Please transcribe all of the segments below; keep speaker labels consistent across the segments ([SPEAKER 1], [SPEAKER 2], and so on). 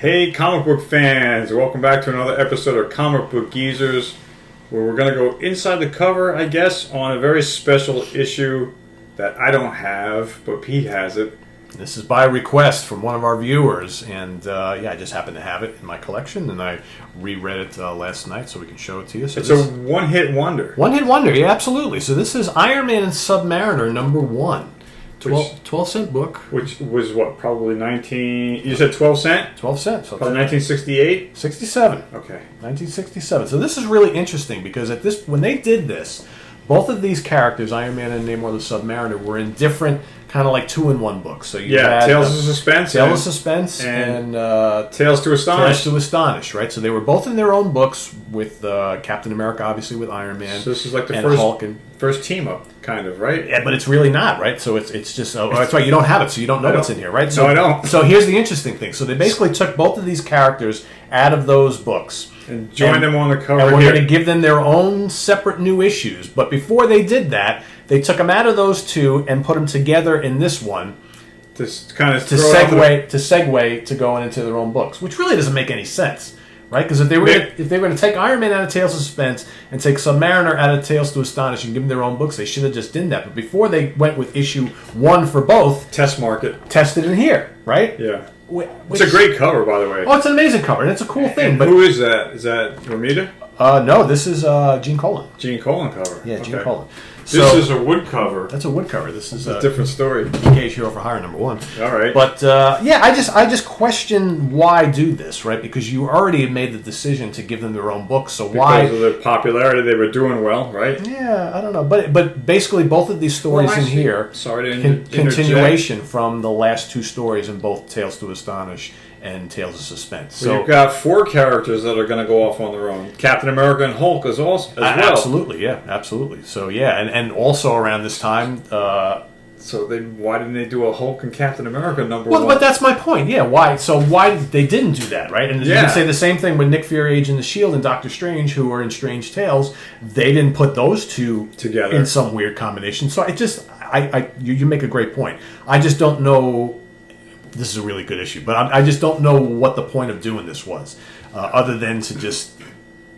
[SPEAKER 1] Hey comic book fans, welcome back to another episode of Comic Book Geezers, where we're going to go inside the cover, I guess, on a very special issue that I don't have, but Pete has it.
[SPEAKER 2] This is by request from one of our viewers, and I just happen to have it in my collection, and I reread it last night so we can show it to you. So
[SPEAKER 1] it's a one-hit wonder.
[SPEAKER 2] One-hit wonder, yeah, absolutely. So this is Iron Man and Submariner #1. 12-cent book.
[SPEAKER 1] Which was what, probably 19... You said 12 cent?
[SPEAKER 2] 12 cents. So
[SPEAKER 1] probably 1968?
[SPEAKER 2] 67.
[SPEAKER 1] Okay.
[SPEAKER 2] 1967. So this is really interesting because when they did this, both of these characters, Iron Man and Namor the Submariner, were in different kind of like 2-in-1 books. So you had
[SPEAKER 1] Tales of Suspense.
[SPEAKER 2] Tales of Suspense and
[SPEAKER 1] Tales to Astonish.
[SPEAKER 2] Tales to Astonish, right? So they were both in their own books with Captain America, obviously, with Iron Man.
[SPEAKER 1] So this is like the first team-up, kind of, right?
[SPEAKER 2] Yeah, but it's really not, right? So it's just... that's right, you don't have it, so you don't know what's in here, right? So,
[SPEAKER 1] no, I don't.
[SPEAKER 2] So here's the interesting thing. So they basically took both of these characters out of those books
[SPEAKER 1] and joined them on the cover.
[SPEAKER 2] And we're going to give them their own separate new issues. But before they did that, they took them out of those two and put them together in this one
[SPEAKER 1] to kind of
[SPEAKER 2] segue to going into their own books, which really doesn't make any sense, right? Because if they were going to take Iron Man out of Tales of Suspense and take Submariner out of Tales to Astonish and give them their own books, they should have just done that. But before they went with issue 1 for both, tested in here, right?
[SPEAKER 1] Yeah. It's a great cover, by the way.
[SPEAKER 2] Oh, it's an amazing cover, and it's a cool thing. But
[SPEAKER 1] who is that? Is that Romita?
[SPEAKER 2] No, this is Gene Colan.
[SPEAKER 1] Gene Colan cover.
[SPEAKER 2] Yeah, Gene Colan.
[SPEAKER 1] This is a wood cover.
[SPEAKER 2] That's a wood cover. This is
[SPEAKER 1] a different story.
[SPEAKER 2] Engage Hero for Hire #1.
[SPEAKER 1] All right.
[SPEAKER 2] But I just question why do this, right? Because you already made the decision to give them their own books. So why?
[SPEAKER 1] Because of the popularity, they were doing well, right?
[SPEAKER 2] Yeah, I don't know, but basically both of these stories in here, continuation from the last two stories in both Tales to Astonish and Tales of Suspense. So
[SPEAKER 1] you've got 4 characters that are going to go off on their own. Captain America and Hulk as well.
[SPEAKER 2] Absolutely, yeah, absolutely. So yeah, and also around this time.
[SPEAKER 1] So why didn't they do a Hulk and Captain America #1?
[SPEAKER 2] Well, but that's my point. Yeah, why? So why they didn't do that, right? And you can say the same thing with Nick Fury, Agent of S.H.I.E.L.D. and Doctor Strange, who are in Strange Tales. They didn't put those two
[SPEAKER 1] together
[SPEAKER 2] in some weird combination. So you make a great point. I just don't know. This is a really good issue, but I just don't know what the point of doing this was, other than to just,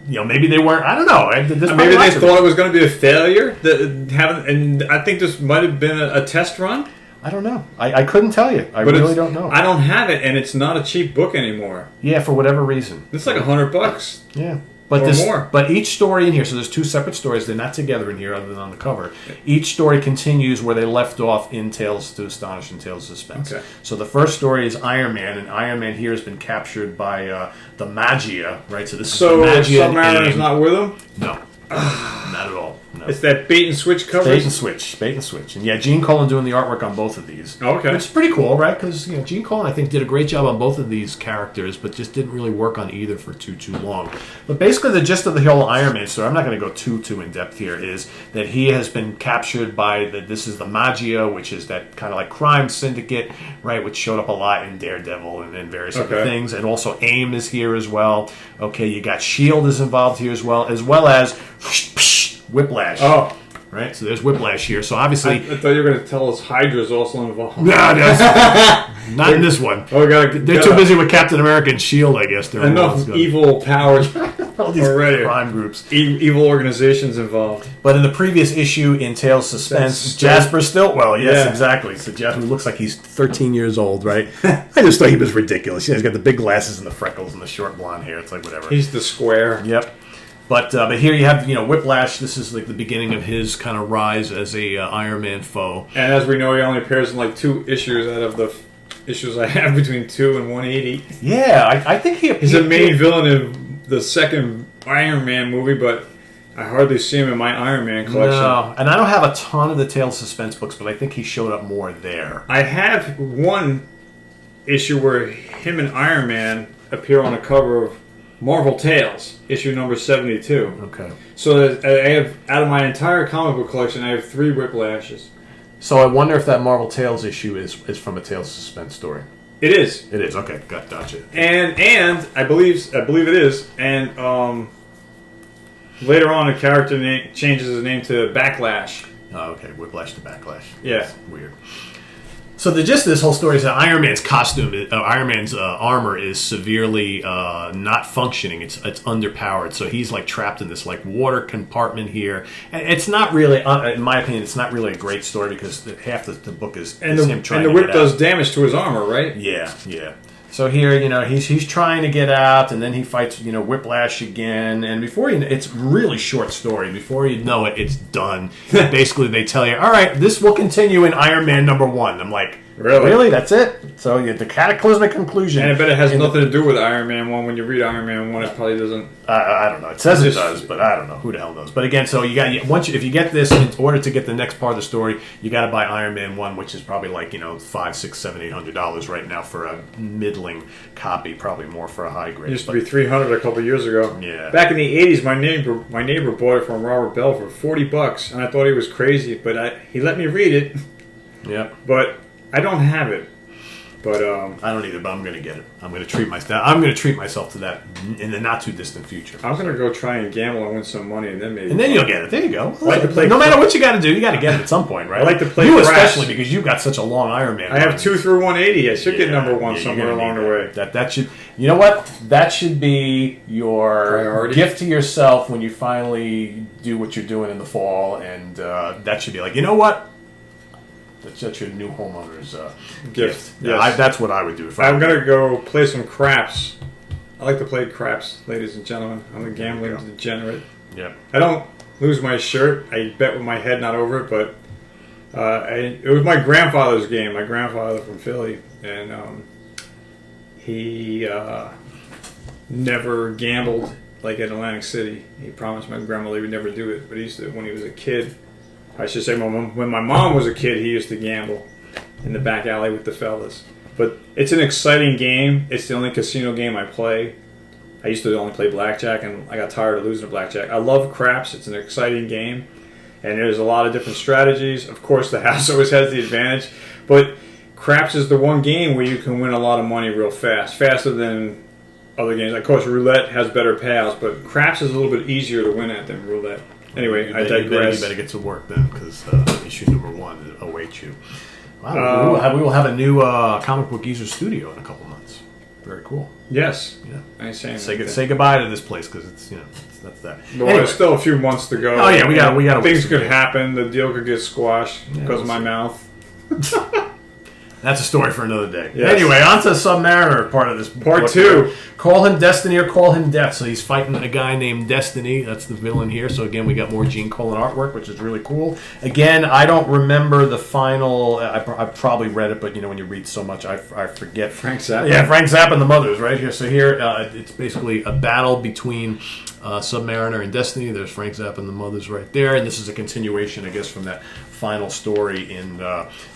[SPEAKER 2] maybe they weren't. I don't know.
[SPEAKER 1] Maybe they thought it was going to be a failure. And I think this might have been a test run.
[SPEAKER 2] I don't know. I couldn't tell you. I really don't know.
[SPEAKER 1] I don't have it, and it's not a cheap book anymore.
[SPEAKER 2] Yeah, for whatever reason.
[SPEAKER 1] It's like $100.
[SPEAKER 2] Yeah.
[SPEAKER 1] More.
[SPEAKER 2] But each story in here, so there's 2 separate stories. They're not together in here other than on the cover. Each story continues where they left off in Tales to Astonish and Tales of Suspense.
[SPEAKER 1] Okay.
[SPEAKER 2] So the first story is Iron Man, and Iron Man here has been captured by the Magia, right? So this is the Magia.
[SPEAKER 1] So Submariner's not with him?
[SPEAKER 2] No. Not at all. No.
[SPEAKER 1] It's that bait and switch cover?
[SPEAKER 2] Bait and switch. And yeah, Gene Colan doing the artwork on both of these.
[SPEAKER 1] Okay.
[SPEAKER 2] Which is pretty cool, right? Because Gene Colan, I think, did a great job on both of these characters, but just didn't really work on either for too long. But basically the gist of the whole Iron Man story, I'm not going to go too in depth here, is that he has been captured by, this is the Magia, which is that kind of like crime syndicate, right, which showed up a lot in Daredevil and various other things. And also AIM is here as well. Okay, you got S.H.I.E.L.D. is involved here as well as Whiplash.
[SPEAKER 1] Oh.
[SPEAKER 2] Right, so there's Whiplash here. So obviously...
[SPEAKER 1] I thought you were going to tell us Hydra's also involved.
[SPEAKER 2] No, not in this one. They're too busy with Captain America and S.H.I.E.L.D., I guess.
[SPEAKER 1] Enough evil powers
[SPEAKER 2] all these crime groups.
[SPEAKER 1] Evil organizations involved.
[SPEAKER 2] But in the previous issue in Tales of Suspense, Jasper Stiltwell. Yes, exactly. So Jasper looks like he's 13 years old, right? I just thought he was ridiculous. He's got the big glasses and the freckles and the short blonde hair. It's like whatever.
[SPEAKER 1] He's the square.
[SPEAKER 2] Yep. But here you have Whiplash. This is like the beginning of his kind of rise as a Iron Man foe.
[SPEAKER 1] And as we know, he only appears in like 2 issues out of the issues I have between 2 and 180.
[SPEAKER 2] Yeah, I think
[SPEAKER 1] he's a main villain in the second Iron Man movie, but I hardly see him in my Iron Man collection.
[SPEAKER 2] No, and I don't have a ton of the Tales of Suspense books, but I think he showed up more there.
[SPEAKER 1] I have one issue where him and Iron Man appear on a cover of Marvel Tales, issue number 72.
[SPEAKER 2] Okay.
[SPEAKER 1] So I have, out of my entire comic book collection, I have 3 Whiplashes.
[SPEAKER 2] So I wonder if that Marvel Tales issue is from a Tales of Suspense story.
[SPEAKER 1] It is.
[SPEAKER 2] It is. Okay, gotcha.
[SPEAKER 1] And I believe it is. And later on, a character changes his name to Backlash.
[SPEAKER 2] Oh, okay. Whiplash to Backlash.
[SPEAKER 1] Yeah.
[SPEAKER 2] That's weird. So the gist of this whole story is that Iron Man's Iron Man's armor is severely not functioning. It's underpowered. So he's like trapped in this like water compartment here. And it's not really, in my opinion, it's not really a great story because half the book is him trying to get out.
[SPEAKER 1] And the whip does damage to his armor, right?
[SPEAKER 2] Yeah. So here, he's trying to get out, and then he fights, Whiplash again. And it's really short story. Before you know it, it's done. Basically, they tell you, all right, this will continue in Iron Man #1. I'm like, really? That's it? So the cataclysmic conclusion.
[SPEAKER 1] And I bet it has nothing to do with Iron Man 1. When you read Iron Man 1, it probably doesn't.
[SPEAKER 2] I don't know. It says it does, but I don't know. Who the hell knows? But again, so if you get this, in order to get the next part of the story, you got to buy Iron Man 1, which is probably like $5, $6, $7, $800 right now for a middling copy. Probably more for a high grade.
[SPEAKER 1] It used to be $300 a couple of years ago.
[SPEAKER 2] Yeah. Back
[SPEAKER 1] in the '80s, my neighbor bought it from Robert Bell for $40, and I thought he was crazy, but he let me read it.
[SPEAKER 2] Yeah.
[SPEAKER 1] But I don't have it. But
[SPEAKER 2] I don't either. But I'm going to get it. I'm going to treat myself to that in the not too distant future.
[SPEAKER 1] I'm going to go try and gamble and win some money, and then
[SPEAKER 2] you'll get it. There you go.
[SPEAKER 1] I like to play
[SPEAKER 2] no matter what you got to do, you got to get it at some point, right?
[SPEAKER 1] I like to play.
[SPEAKER 2] You especially because you've got such a long Iron Man.
[SPEAKER 1] I have 2 through 180. I should get #1 somewhere along the way.
[SPEAKER 2] That should. You know what? That should be your
[SPEAKER 1] priority
[SPEAKER 2] gift to yourself when you finally do what you're doing in the fall, and that should be like, you know what? That's your new homeowner's gift.
[SPEAKER 1] Yes.
[SPEAKER 2] Yeah, that's what I would do.
[SPEAKER 1] I'm going to go play some craps. I like to play craps, ladies and gentlemen. I'm a gambling degenerate.
[SPEAKER 2] Yeah.
[SPEAKER 1] I don't lose my shirt. I bet with my head, not over it. But it was my grandfather's game. My grandfather from Philly. And he never gambled like in Atlantic City. He promised my grandmother he would never do it. But he used to, when he was a kid... I should say when my mom was a kid, he used to gamble in the back alley with the fellas. But it's an exciting game. It's the only casino game I play. I used to only play blackjack, and I got tired of losing to blackjack. I love craps. It's an exciting game, and there's a lot of different strategies. Of course, the house always has the advantage, but craps is the one game where you can win a lot of money real fast, faster than other games. Of course, roulette has better payouts, but craps is a little bit easier to win at than roulette. Anyway, I digress.
[SPEAKER 2] You better get to work then, because issue #1 awaits you. Wow, we will have a new Comic Book Geezer studio in a couple months. Very cool.
[SPEAKER 1] Yes.
[SPEAKER 2] Yeah.
[SPEAKER 1] I ain't saying
[SPEAKER 2] say goodbye to this place because that's that.
[SPEAKER 1] Well, anyway, there's still a few months to go.
[SPEAKER 2] Oh yeah, we got.
[SPEAKER 1] Things could happen. The deal could get squashed because of my mouth.
[SPEAKER 2] That's a story for another day.
[SPEAKER 1] Yes.
[SPEAKER 2] Anyway, on to Submariner, part of this.
[SPEAKER 1] Part 2.
[SPEAKER 2] Call him Destiny or call him Death. So he's fighting a guy named Destiny. That's the villain here. So again, we got more Gene Colan artwork, which is really cool. Again, I don't remember the final. I probably read it, but when you read so much, I forget.
[SPEAKER 1] Frank Zappa.
[SPEAKER 2] Yeah, Frank Zappa and the Mothers, right here. So here, it's basically a battle between Submariner and Destiny. There's Frank Zappa and the Mothers right there, and this is a continuation, I guess, from that final story in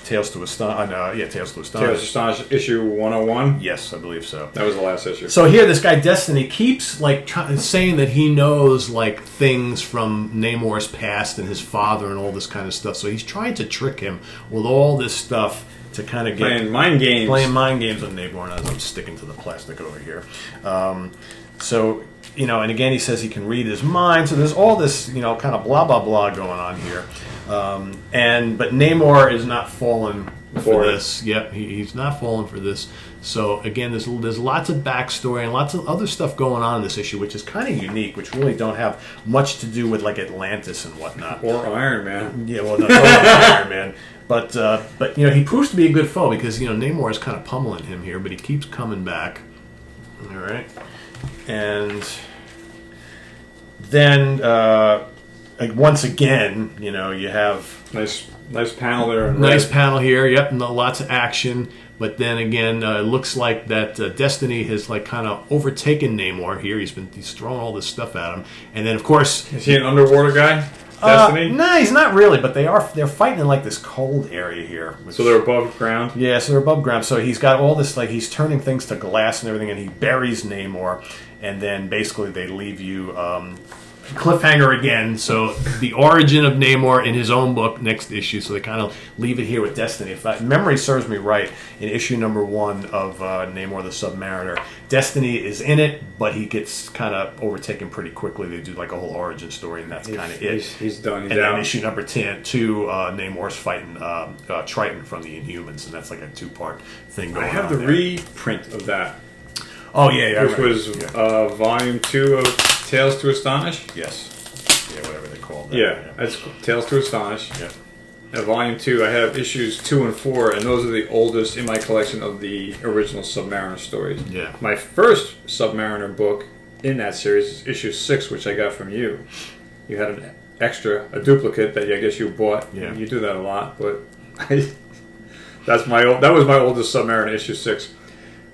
[SPEAKER 2] Tales to Astonish. Tales to
[SPEAKER 1] Astonish issue 101.
[SPEAKER 2] Yes, I believe so.
[SPEAKER 1] That was the last issue.
[SPEAKER 2] So here, this guy Destiny keeps saying that he knows things from Namor's past and his father and all this kind of stuff. So he's trying to trick him with all this stuff to kind of get
[SPEAKER 1] playing mind games
[SPEAKER 2] on Namor. As I'm sticking to the plastic over here. And again, he says he can read his mind. So there's all this, kind of blah blah blah going on here. But Namor is not falling for this. Yep, he's not falling for this. So again, there's lots of backstory and lots of other stuff going on in this issue, which is kind of unique, which really don't have much to do with Atlantis and whatnot,
[SPEAKER 1] or Iron Man.
[SPEAKER 2] Yeah, well, no, Iron Man. But he proves to be a good foe because Namor is kind of pummeling him here, but he keeps coming back. All right, and then once again, you have
[SPEAKER 1] nice panel there.
[SPEAKER 2] Nice panel here. Yep, and lots of action. But then again, it looks like that Destiny has kind of overtaken Namor here. He's throwing all this stuff at him, and then of course,
[SPEAKER 1] is he an underwater guy? Destiny?
[SPEAKER 2] No, he's not really. But they're fighting in this cold area here.
[SPEAKER 1] So they're above ground.
[SPEAKER 2] Yeah, so they're above ground. So he's got all this he's turning things to glass and everything, and he buries Namor, and then basically they leave you cliffhanger again. So the origin of Namor in his own book, next issue. So they kind of leave it here with Destiny. If memory serves me right, in issue number 1 of Namor the Submariner, Destiny is in it, but he gets kind of overtaken pretty quickly. They do like a whole origin story, and that's kind of it.
[SPEAKER 1] He's done. He's
[SPEAKER 2] and
[SPEAKER 1] out.
[SPEAKER 2] then issue number 2, Namor's fighting Triton from the Inhumans, and that's like a 2-part thing going on.
[SPEAKER 1] I have the
[SPEAKER 2] there.
[SPEAKER 1] reprint of that.
[SPEAKER 2] Oh yeah,
[SPEAKER 1] which was volume 2 of Tales to Astonish.
[SPEAKER 2] Yes. Yeah, whatever they call that.
[SPEAKER 1] Yeah, that's Tales to Astonish.
[SPEAKER 2] Yeah.
[SPEAKER 1] Volume 2, I have issues 2 and 4, and those are the oldest in my collection of the original Submariner stories.
[SPEAKER 2] Yeah.
[SPEAKER 1] My first Submariner book in that series is issue 6, which I got from you. You had an extra, a duplicate that I guess you bought.
[SPEAKER 2] Yeah.
[SPEAKER 1] You do that a lot, but that was my oldest Submariner, issue 6.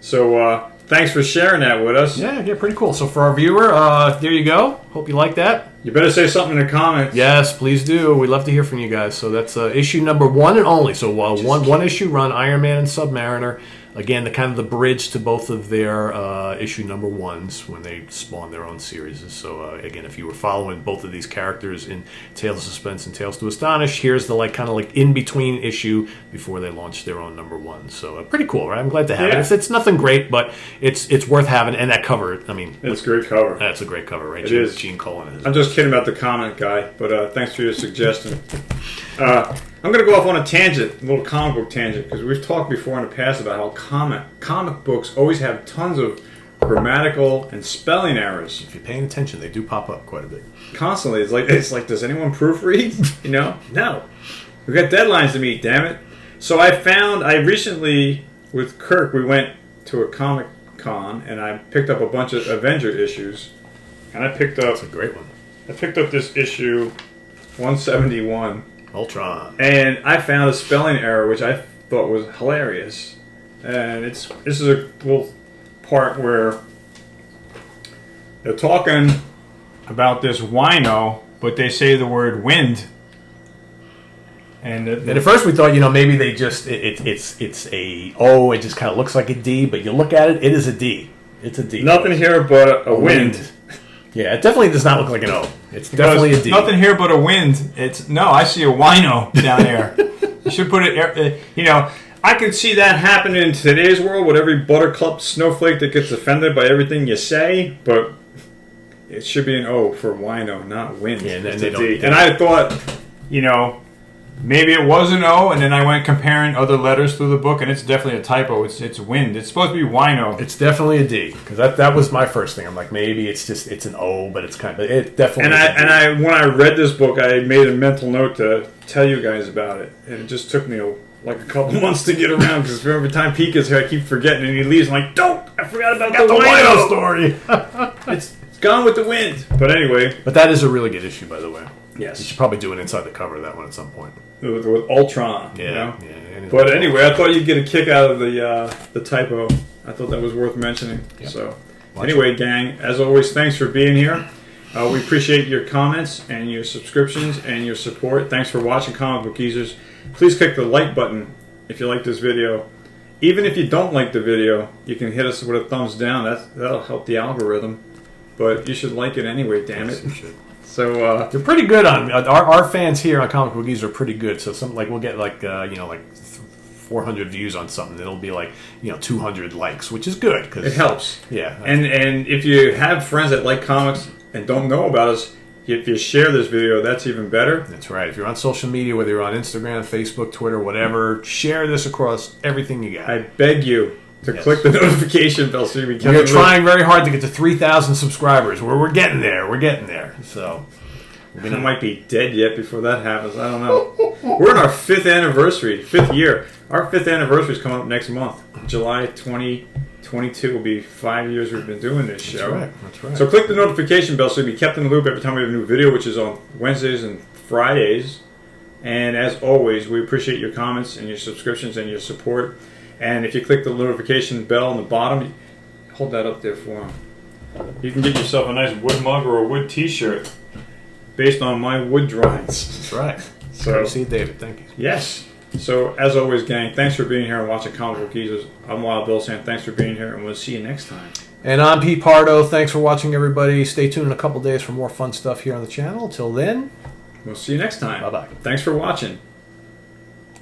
[SPEAKER 1] So thanks for sharing that with us.
[SPEAKER 2] Yeah, pretty cool. So for our viewer, there you go. Hope you like that.
[SPEAKER 1] You better say something in the comments.
[SPEAKER 2] Yes, please do. We'd love to hear from you guys. So that's issue number 1 and only. So one issue run, Iron Man and Submariner. Again, the kind of the bridge to both of their issue number 1s when they spawn their own series. So again, if you were following both of these characters in Tales of Suspense and Tales to Astonish, here's the kind of in between issue before they launched their own number 1. So pretty cool, right? I'm glad to have it. It's nothing great, but it's worth having. And that cover, I mean,
[SPEAKER 1] it's a great cover.
[SPEAKER 2] That's a great cover, right?
[SPEAKER 1] It is.
[SPEAKER 2] Gene Colan.
[SPEAKER 1] I'm just kidding about the comment guy, but thanks for your suggestion. I'm going to go off on a tangent, a little comic book tangent, because we've talked before in the past about how comic books always have tons of grammatical and spelling errors.
[SPEAKER 2] If you're paying attention, they do pop up quite a bit.
[SPEAKER 1] Constantly. It's like, does anyone proofread? No. We've got deadlines to meet, damn it. So I recently, with Kirk, we went to a Comic Con, and I picked up a bunch of Avenger issues, and I picked up...
[SPEAKER 2] That's a great one.
[SPEAKER 1] I picked up this issue 171.
[SPEAKER 2] Ultron.
[SPEAKER 1] And I found a spelling error, which I thought was hilarious. And this is a little part where they're talking about this wino, but they say the word wind. And
[SPEAKER 2] at first we thought, maybe they just it's a O. It just kind of looks like a D, but you look at it, it is a D. It's a D.
[SPEAKER 1] Nothing here but a wind.
[SPEAKER 2] Yeah, it definitely does not look like an O. It's definitely a D.
[SPEAKER 1] Nothing here but a wind. I see a wino down there. You should put it. I can see that happening in today's world with every buttercup snowflake that gets offended by everything you say, but it should be an O for wino, not wind.
[SPEAKER 2] Yeah,
[SPEAKER 1] and it's a D. And I thought, maybe it was an O, and then I went comparing other letters through the book, and it's definitely a typo. It's wind. It's supposed to be wino.
[SPEAKER 2] It's definitely a D, because that was my first thing. I'm like, maybe it's an O, but it's kind of it definitely.
[SPEAKER 1] And when I read this book, I made a mental note to tell you guys about it, and it just took me a couple months to get around, because every time Pete gets here, I keep forgetting, and he leaves. I'm like, I forgot about the wino
[SPEAKER 2] story.
[SPEAKER 1] It's gone with the wind. But anyway,
[SPEAKER 2] that is a really good issue, by the way.
[SPEAKER 1] Yes,
[SPEAKER 2] you should probably do it inside the cover of that one at some point.
[SPEAKER 1] With Ultron,
[SPEAKER 2] Yeah.
[SPEAKER 1] But anyway, I thought you'd get a kick out of the typo. I thought that was worth mentioning. Yep. So, anyway, gang, as always, thanks for being here. We appreciate your comments and your subscriptions and your support. Thanks for watching Comic Book Geezers. Please click the like button if you like this video. Even if you don't like the video, you can hit us with a thumbs down. That'll help the algorithm. But you should like it anyway, damn it.
[SPEAKER 2] You should.
[SPEAKER 1] So
[SPEAKER 2] they're pretty good on our fans here on Comic Book Geezers are pretty good. So we'll get 400 views on something. It'll be 200 likes, which is good because
[SPEAKER 1] it helps.
[SPEAKER 2] Yeah.
[SPEAKER 1] And if you have friends that like comics and don't know about us, if you share this video, that's even better.
[SPEAKER 2] That's right. If you're on social media, whether you're on Instagram, Facebook, Twitter, whatever, share this across everything you got.
[SPEAKER 1] I beg you to click the notification bell so we can.
[SPEAKER 2] We're trying very hard to get to 3,000 subscriibers. We're getting there. We're getting there. So
[SPEAKER 1] we might be dead yet before that happens. I don't know. We're in our 5th anniversary, 5th year. Our 5th anniversary is coming up next month. July 2022 will be 5 years we've been doing this show.
[SPEAKER 2] That's right.
[SPEAKER 1] So click the notification bell so you'll be kept in the loop every time we have a new video, which is on Wednesdays and Fridays. And as always, we appreciate your comments and your subscriptions and your support. And if you click the notification bell on the bottom, hold that up there for him. You can get yourself a nice wood mug or a wood t-shirt based on my wood drawings.
[SPEAKER 2] That's right.
[SPEAKER 1] So,
[SPEAKER 2] Courtesy of David, thank you.
[SPEAKER 1] Yes. So, as always, gang, thanks for being here and watching Comic Book Geezers. I'm Wild Bill saying thanks for being here, and we'll see you next time.
[SPEAKER 2] And I'm Pete Pardo. Thanks for watching, everybody. Stay tuned in a couple days for more fun stuff here on the channel. Till then,
[SPEAKER 1] we'll see you next time.
[SPEAKER 2] Bye-bye.
[SPEAKER 1] Thanks for watching.